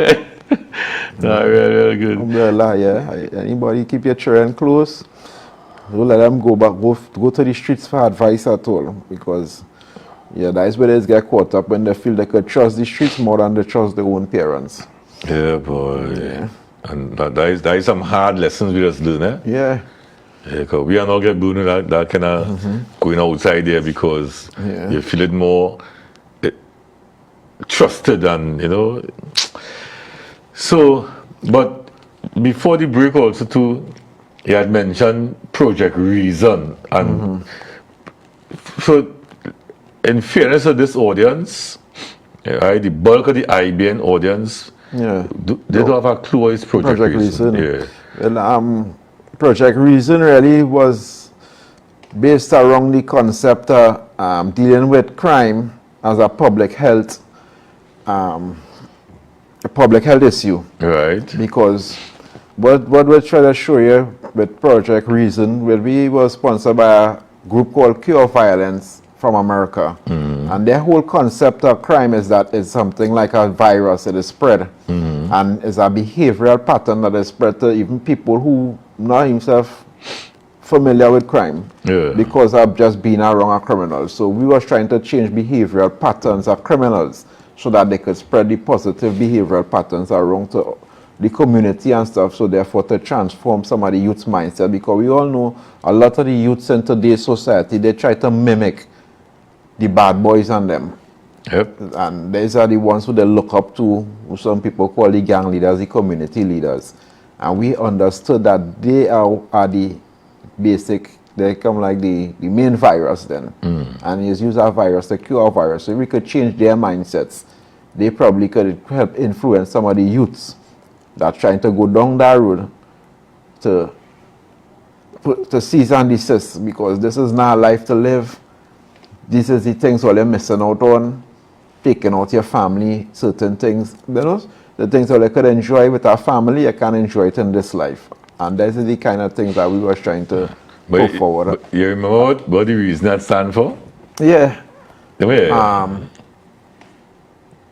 Very good. Umbrella, yeah. Anybody keep your children close. Don't let them go back, go to the streets for advice at all. Because, yeah, that's where they get caught up when they feel they could trust the streets more than they trust their own parents. Yeah, boy. Yeah. And that is some hard lessons we just learn, eh? Yeah. Yeah, because we are not get born with that kind of going outside there because you feel it more trusted and, you know. So, but before the break also too, you had mentioned Project Reason. And so, in fairness of this audience, right, the bulk of the IBN audience, they don't have a clue what is Project Reason. Yeah. Well, Project Reason really was based around the concept of dealing with crime as a public health issue. Right. Because what we're trying to show you with Project Reason, we were sponsored by a group called Cure Violence from America. And their whole concept of crime is that it's something like a virus that is spread. And it's a behavioral pattern that is spread to even people who not himself familiar with crime because of just being around a criminal. So we were trying to change behavioral patterns of criminals so that they could spread the positive behavioral patterns around to the community and stuff, so therefore to transform some of the youth's mindset, because we all know a lot of the youths in today's society, they try to mimic the bad boys and them. Yep. And these are the ones who they look up to, who some people call the gang leaders, the community leaders. And we understood that they are the basic, they come like the main virus then. And he's used our virus to cure our virus. So if we could change their mindsets, they probably could help influence some of the youths that are trying to go down that road to cease and desist, because this is not a life to live. This is the things all you're missing out on, taking out your family, certain things, you know, the things that you could enjoy with our family, you can't enjoy it in this life. And this is the kind of things that we were trying to go forward. But you remember what the reason that stand for? Yeah. Yeah.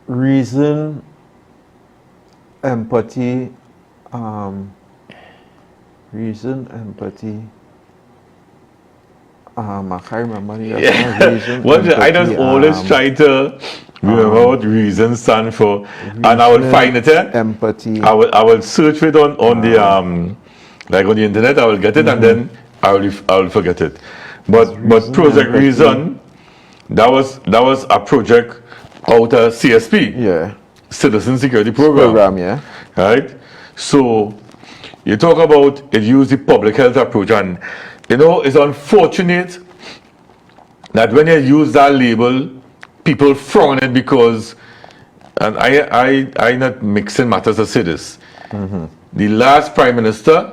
Reason, empathy, I can't remember the reason. I just always try to remember what reason stand for, and I will find it. Empathy. I will search it on the like on the internet. I will get it, and then I will forget it. But Project Reason, that was a project out of CSP. Yeah. Citizen Security Program. Yeah. Right. So you talk about it used the public health approach, and you know, it's unfortunate that when you use that label, people frown it because, and I not mixing matters to say this. The last Prime Minister,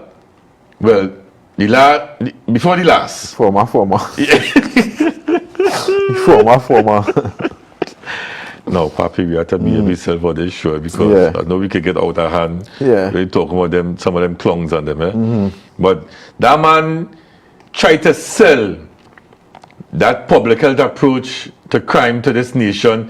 well, before the last. Former. Former. No, Papi, we have to be a bit self for this show, because I know we can get out of hand. We're talking about them, some of them clowns and them. But that man tried to sell that public health approach to crime to this nation.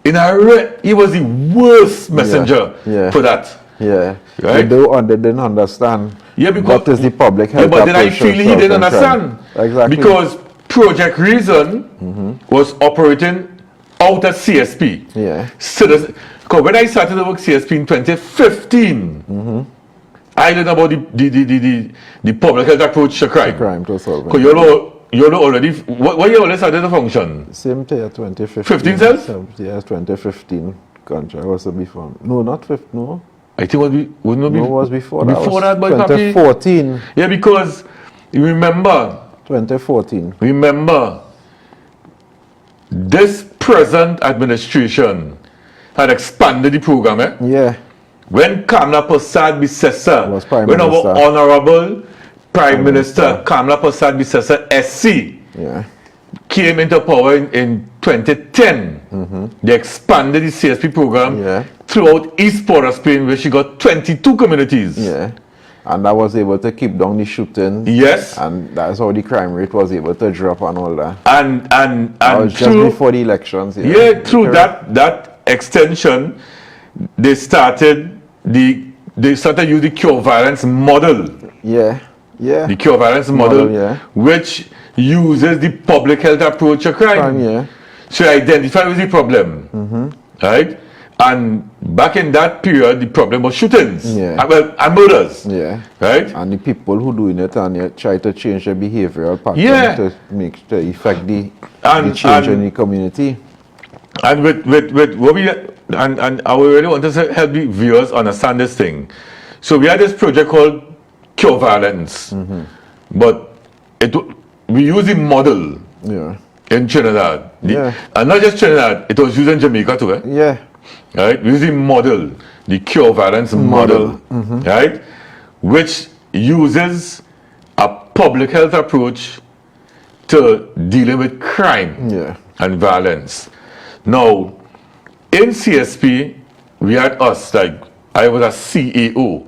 He was the worst messenger for that. Yeah. Right? They didn't understand what is the public health but approach. then I feel he didn't understand. Exactly. Because Project Reason was operating out of CSP. Yeah. Because when I started to work CSP in 2015, I learned about the public health approach to crime. To solve. Because you know already, what year already started to function? Same year, 2015. 15 cells? Yes, 2015 contract. Was it before? No, not 15, no. I think it was before that. Before that, by 2014. Yeah, because you remember. 2014. Remember, this present administration had expanded the program, Yeah. When Kamla Prasad Bisesa, Was Prime when Minister. our Honorable Prime Minister Kamla Prasad Bisesa SC came into power in 2010, they expanded the CSP program throughout East Port of Spain, where she got 22 communities. Yeah. And that was able to keep down the shooting. Yes. And that's how the crime rate was able to drop and all that. And that was just before the elections. Through that extension, they started the they started to use the cure violence model. Yeah. Yeah. The cure violence model, yeah. which uses the public health approach to crime. Yeah. So identify with the problem, right? And back in that period, the problem was shootings, Yeah. and murders, Yeah. right? And the people who doing it and you try to change their behavioral pattern Yeah. to affect the And- change in and- the community. And with what we and I really want to help the viewers understand this thing. So we had this project called Cure Violence, but we use the model Yeah. in Trinidad, Yeah. and not just Trinidad. It was used in Jamaica too, Yeah. right? We use the model, the Cure Violence model, right, which uses a public health approach to dealing with crime Yeah. and violence. Now, in CSP, we had us, like, I was a CAO,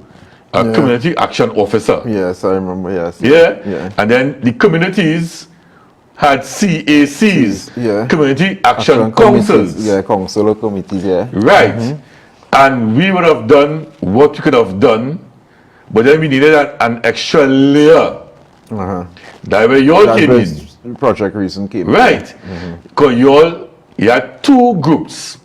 a Community Action Officer. Yes, I remember. Yes. Yeah? Yeah. And then the communities had CACs, Yeah. Community Action Committees, Councils. Yeah, council or committees. Yeah. Right. And we would have done what we could have done, but then we needed an extra layer. That way you all That's came where in. Project Reason came in. Right. Because you had two groups.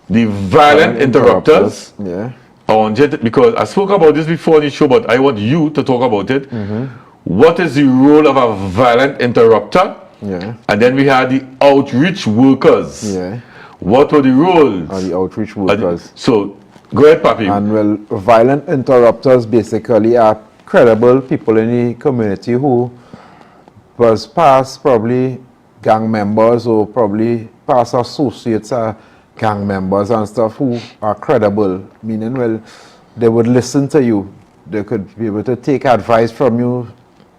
The violent interrupters. Yeah. I wanted, because I spoke about this before in the show, but I want you to talk about it. What is the role of a violent interrupter? Yeah. And then we had the outreach workers. Yeah. What were the roles? And the outreach workers. So, go ahead, Papi. And well, violent interrupters basically are credible people in the community who was past probably gang members or probably past associates are gang members and stuff who are credible, meaning well they would listen to you, they could be able to take advice from you,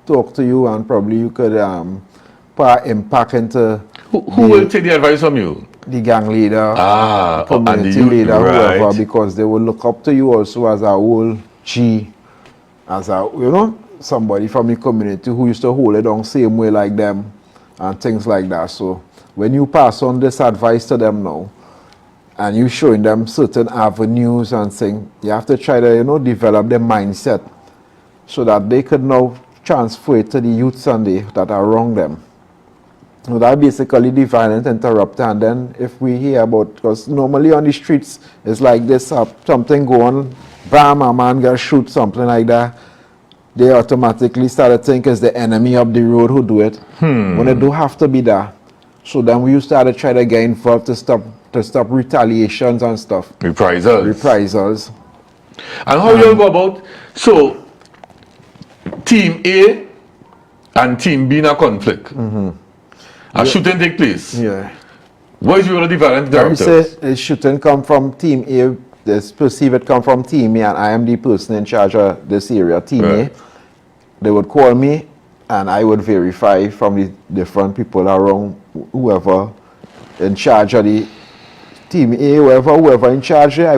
talk to you, and probably you could put impact into Who will take the advice from you? the gang leader, And community the youth, leader, right. whoever, because they will look up to you also as a whole G, as a, somebody from the community who used to hold it on same way like them and things like that. So when you pass on this advice to them now and you showing them certain avenues and things, you have to try to, develop their mindset so that they could now transfer it to the youths and that are around them. So that basically the violent interrupter. And then if we hear about, because normally on the streets it's like this, something go on, bam, a man gonna shoot, something like that, they automatically start to think it's the enemy up the road who do it. When it do have to be that. So then we start to try to get involved to stop retaliations and stuff. Reprisals. And how you go about, so team A and team B in a conflict. A shooting take place. Yeah. What is your violent When you interrupters? say it shouldn't come from team A, they perceive it come from team A, and I am the person in charge of this area, team Right. A. They would call me and I would verify from the different people around, whoever in charge of the team A, whoever in charge there, I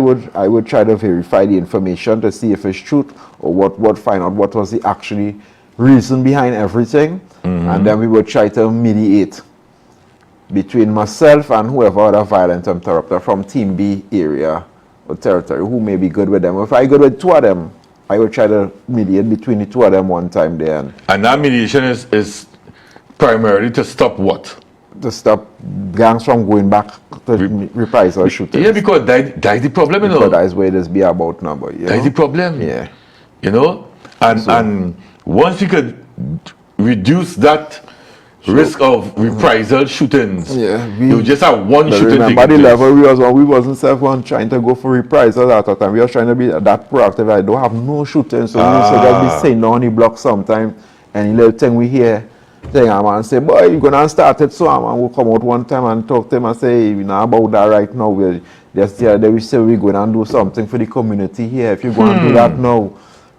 would try to verify the information to see if it's truth or find out what was the actually reason behind everything, and then we would try to mediate between myself and whoever other violent interrupter from team B area or territory who may be good with them. If I good with two of them, I would try to mediate between the two of them one time there And that mediation is primarily to stop what? to stop gangs from going back to reprisal shooting. Yeah, because that's the problem, you know. Because that is where this be about now, but That's the problem. Yeah. You know? And once we could reduce that risk of reprisal shootings, Yeah, you just have one But shooting remember taking the place. level we wasn't self-one trying to go for reprisals at that time. We was trying to be that proactive. I don't have no shooting, so we used to just be saying down the block sometime. Any little thing we hear, thing a man say, boy, you gonna start it, so a man will come out one time and talk to him and say, hey, we not about that right now. We just here, we say we're going to do something for the community here. If you're going to do that now,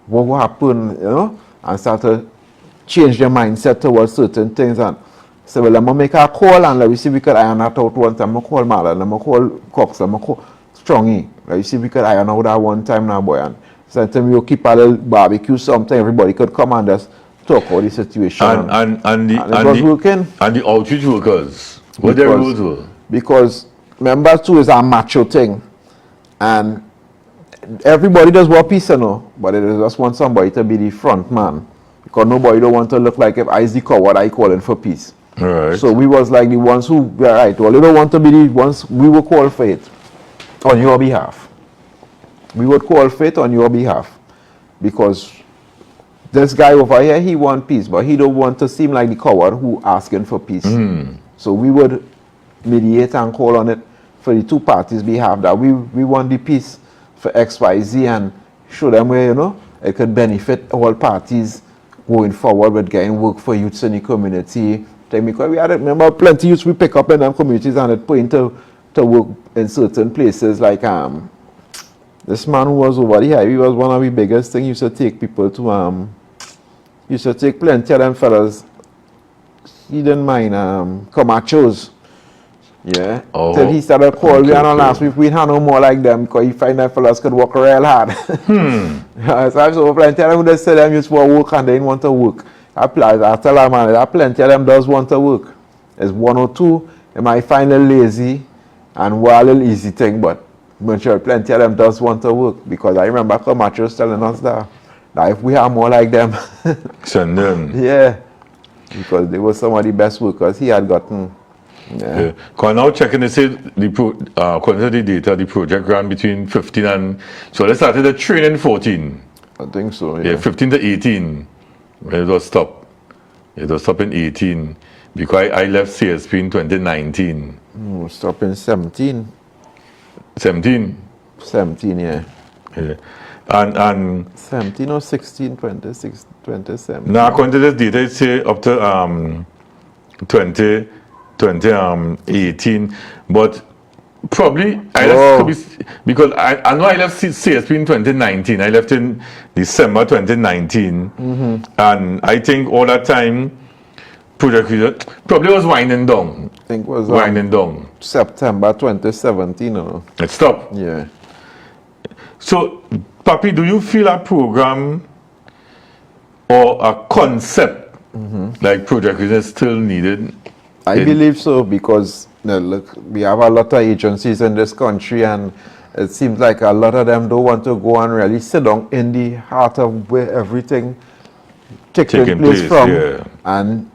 what will happen, and start to change their mindset towards certain things and say, well, I'm going to make a call and let me see if we could iron that out one time. I'm going to call Marlon, I'm going to call Cox, I'm going to call Strongy. Let me see if we could iron out that one time now, boy. And sometimes we'll keep a little barbecue, something everybody could come and just talk about the situation. And the outreach workers, what their rules were? Because remember too is a macho thing. And everybody does want peace, you know, but they just want somebody to be the front man. Because nobody don't want to look like if I the coward, I calling for peace. Right. So we was like the ones who were right. Well, they don't want to be the ones we will call for it on your behalf. We would call for it on your behalf. Because this guy over here, he want peace, but he don't want to seem like the coward who asking for peace. So we would mediate and call on it for the two parties' behalf that we want the peace for XYZ and show them where, you know, it could benefit all parties going forward with getting work for youths in the community. Because we had, remember, plenty youths we pick up in them communities and it put into work in certain places like this man who was over here, he was one of the biggest things. He used to take people to used to take plenty of them fellas. He didn't mind comachos. Yeah. Oh, Till he started calling me and okay. last week we had no more like them because he find that fellas could work real hard. So I saw plenty of them who just said them used to work and they didn't want to work. I tell them, man, that plenty of them does want to work. There's one or two, they might find a lazy and a little easy thing, but sure, plenty of them does want to work because I remember comachos telling us that if we have more like them, Send them. yeah, because they were some of the best workers he had gotten. Yeah. Yeah. Because now checking to say according to the data, the project ran between 15 and so they started the training 14. I think so. Yeah, 15 to 18. It was stopped. It was stopped in 18 because I left CSP in 2019. Stop in 17. 17. 17, yeah. Yeah. And 17 or 16, 26, 27. now according to this data, it say up to 2018, but probably I left because I know I left CSP in 2019. I left in December 2019, and I think all that time Project Cruiser probably was winding down. I think it was Winding down. September 2017. No? It stopped. Yeah. So, Papi, do you feel a program or a concept like Project Cruiser is still needed? I believe so because look, we have a lot of agencies in this country and it seems like a lot of them don't want to go and really sit down in the heart of where everything taking place from and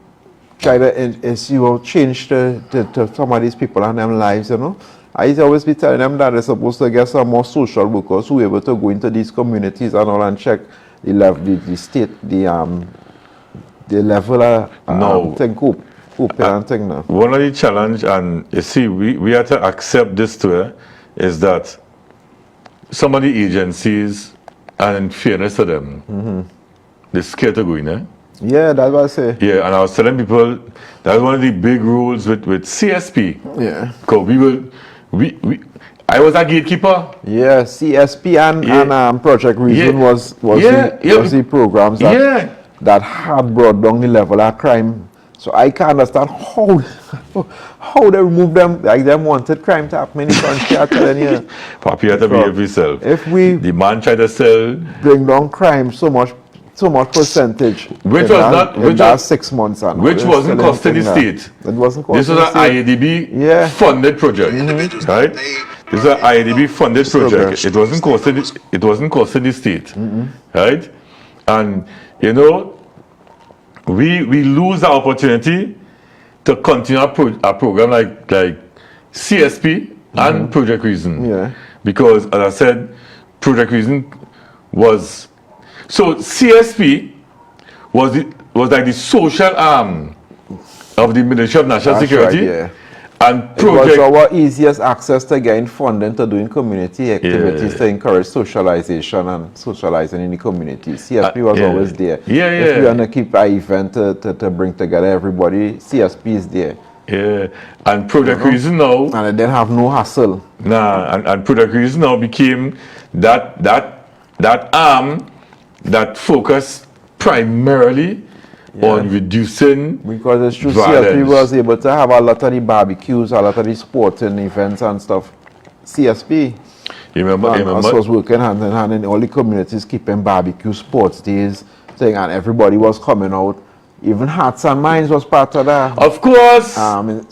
try to change to some of these people and them lives, you know. I used to always be telling them that they're supposed to get some more social workers who are able to go into these communities and all and check the level, the state, the level of thing and thing now. One of the challenge, and you see, we have to accept this too, is that some of the agencies, and in fairness to them, they're scared to go in there. Yeah, that's what I say. Yeah, and I was telling people that's one of the big rules with CSP. Yeah. Because I was a gatekeeper. Yeah, CSP and Project Reason was the programs that had brought down the level of crime. So I can't understand how they remove them, like them wanted crime to happen in the country. I'm telling you. Papi had to behave himself. If we the man tried to sell, bring down crime so much percentage, which was not, which was 6 months, and which wasn't costing the state. It wasn't costing. This was an IADB funded project, right? This is an IADB funded project. It wasn't costing. It wasn't costing the state, right? And you know, we lose our opportunity to continue a program like CSP and Project Reason. Yeah. Because as I said, Project Reason was so CSP was like the social arm of the Ministry of National Security. Right, yeah. And Project, it was our easiest access to getting funding to doing community activities to encourage socialization and socializing in the community. CSP was always there. If we want to keep an event to bring together everybody, CSP is there. Yeah, and Project Reason now, and it didn't have no hassle. Nah, and Project Reason now became that arm that focused primarily on reducing because it's true violence. CSP was able to have a lot of the barbecues, a lot of the sporting events and stuff. CSP. You remember? Us was working hand in hand in all the communities, keeping barbecue sports days thing, and everybody was coming out. Even Hearts and Minds was part of that. Of course.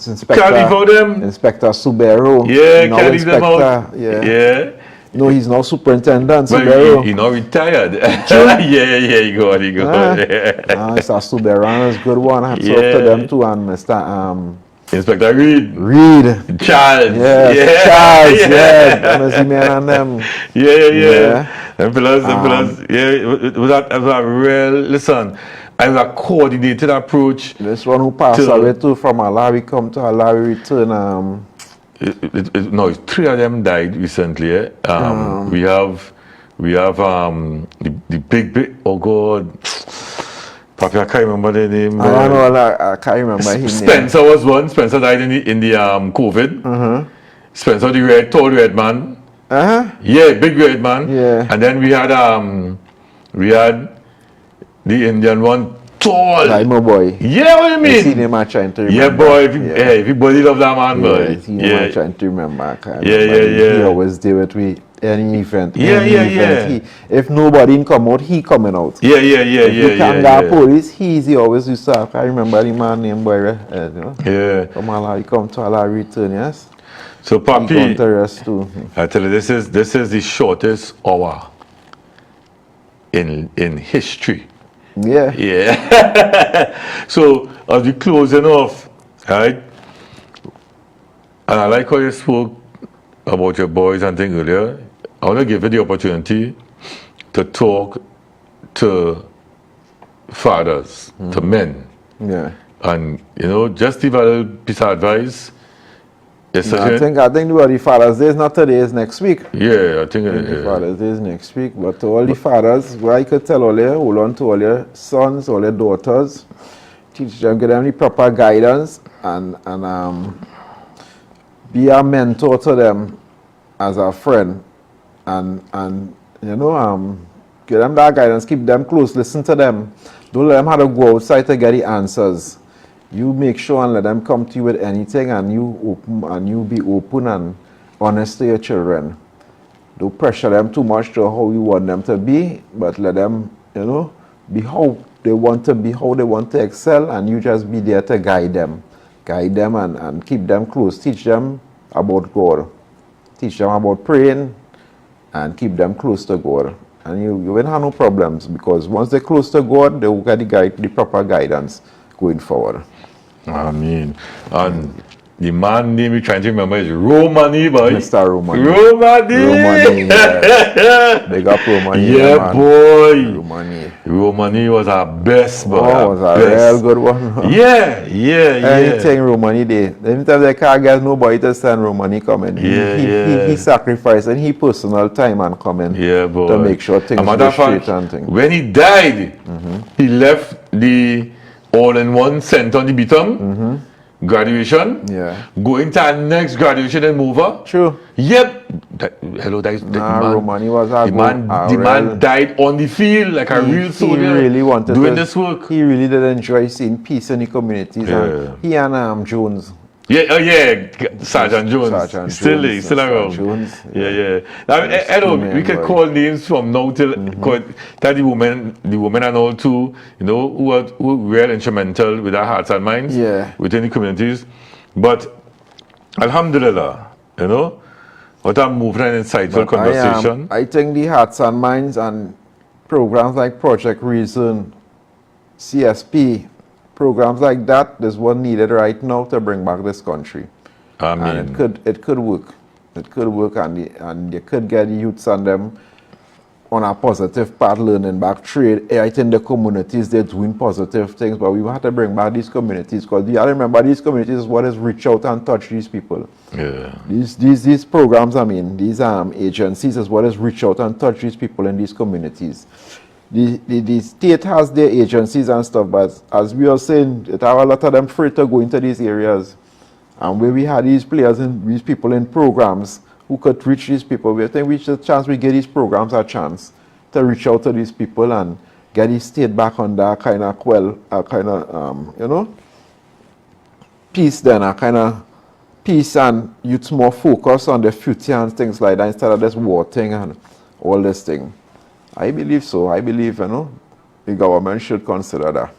Inspector Can't leave out them. Inspector Subero. Yeah, can't leave them out. Yeah. No, he's now superintendent. Well, Suberu. he not retired. yeah, he got. Mr. Suberan is a good one. Hats off to them too, and Mr. Inspector Reed. Charles. Yes, Charles, yeah. Them man and them. Yeah. And plus, it was a real, listen, it was a coordinated approach. This one who passed away too from Alawi come to Alawi return. No, 3 of them died recently. We have the big, oh God. Papi, I can't remember the name. I can't remember his name. Spencer was one. Spencer died in the COVID. Spencer, the tall red man. Yeah, big red man. Yeah. And then we had the Indian one, tall. Like my boy. Yeah, what do you mean? I seen him, I trying to remember. Yeah, boy. Everybody love that man, boy. I seen him, I trying to remember. Yeah. He always did it with any event. Yeah. If nobody in come out, he coming out. Yeah. If you can't get police, he always used to have. I remember the man named boy. Yeah. He come to Allah return, yes. So Papi, to rest too. I tell you, this is the shortest hour in history. Yeah. So as we closing off, right? And I like how you spoke about your boys and things earlier. I want to give you the opportunity to talk to fathers, to men. Yeah. And just give a little piece of advice. I think the Father's Day is not today, it's next week. Yeah, I think the Father's Day is next week. But to all the fathers, what I could tell all you, hold on to all your sons, all your daughters, teach them, give them the proper guidance, and be a mentor to them as a friend, and give them that guidance, keep them close, listen to them. Don't let them have to go outside to get the answers. You make sure and let them come to you with anything, and you be open and honest to your children. Don't pressure them too much to how you want them to be, but let them, be how they want to be, how they want to excel, and you just be there to guide them and keep them close. Teach them about God. Teach them about praying, and keep them close to God. And you won't have no problems, because once they're close to God, they will get the proper guidance going forward. And the man name we're trying to remember is Romani, boy. Mr. Romani. Yeah. Big up Romani. Yeah, boy. Romani. Romani was our best, boy. Oh, was a real good one. Yeah. Anything Romani did. Anytime they can't get nobody to send Romani coming. He sacrificed and he personal time and coming. Yeah, boy. To make sure things go straight and things. When he died, he left the all-in-one center on the bottom. Graduation. Yeah. Going to our next graduation and move up. True. Yep. Man. Romani was a the man died on the field like a real soldier. He really wanted doing this work. He really did enjoy seeing peace in the communities. Yeah. And he and Jones. Sergeant Jones. Still around. Jones. Yeah. Now, we can call names from now till that the women and all too, who were real instrumental with our hearts and minds within the communities. But Alhamdulillah, what a moving and insightful conversation. I think the hearts and minds and programs like Project Reason, CSP, programs like that is what needed right now to bring back this country. And it could work. It could work, and you could get the youths and them on a positive path, learning back trade. I think the communities, they're doing positive things, but we have to bring back these communities, because you have to remember these communities is what is reach out and touch these people. Yeah. These programs, these agencies is what is reach out and touch these people in these communities. The state has their agencies and stuff, but as we are saying, it have a lot of them afraid to go into these areas. And where we had these players and these people in programs who could reach these people, we think we should chance we give these programs a chance to reach out to these people and get the state back on that kind of peace, then a kind of peace, and youths more focus on the future and things like that instead of this war thing and all this thing. I believe so. I believe, the government should consider that.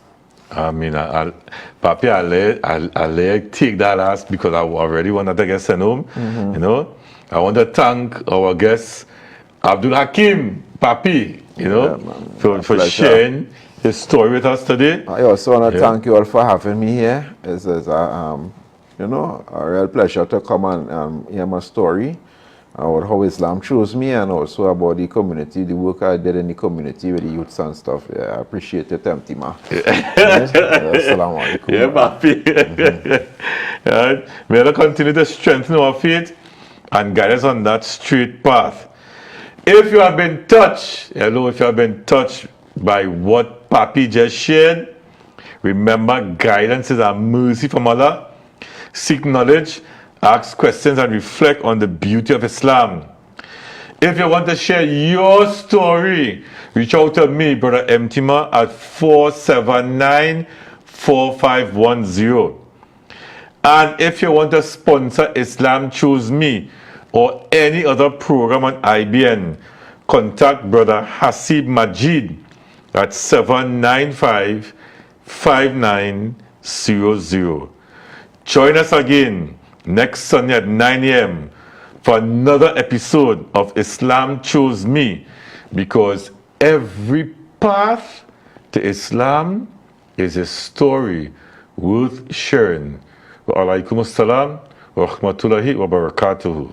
Papi, I'll take that last because I already wanted to get sent home, I want to thank our guest, Abdul Hakeem, Papi, for pleasure. sharing his story with us today. I also want to thank you all for having me here. It's a real pleasure to come and hear my story about how Islam chose me, and also about the community, the work I did in the community with the youths and stuff. Yeah, I appreciate it, Tima. Assalamu alaikum. Yeah, Papi. Right. May Allah continue to strengthen our faith and guide us on that straight path. If you have been touched, if you have been touched by what Papi just shared, remember guidance is a mercy from Allah. Seek knowledge, ask questions, and reflect on the beauty of Islam. If you want to share your story, reach out to me, Brother Enmity, at 479-4510. And if you want to sponsor Islam Choose Me or any other program on IBN, contact Brother Hasib Majid at 795-5900. Join us again next Sunday at 9 a.m. for another episode of Islam Chose Me, because every path to Islam is a story worth sharing. Wa alaikum assalam wa rahmatullahi wa barakatuhu.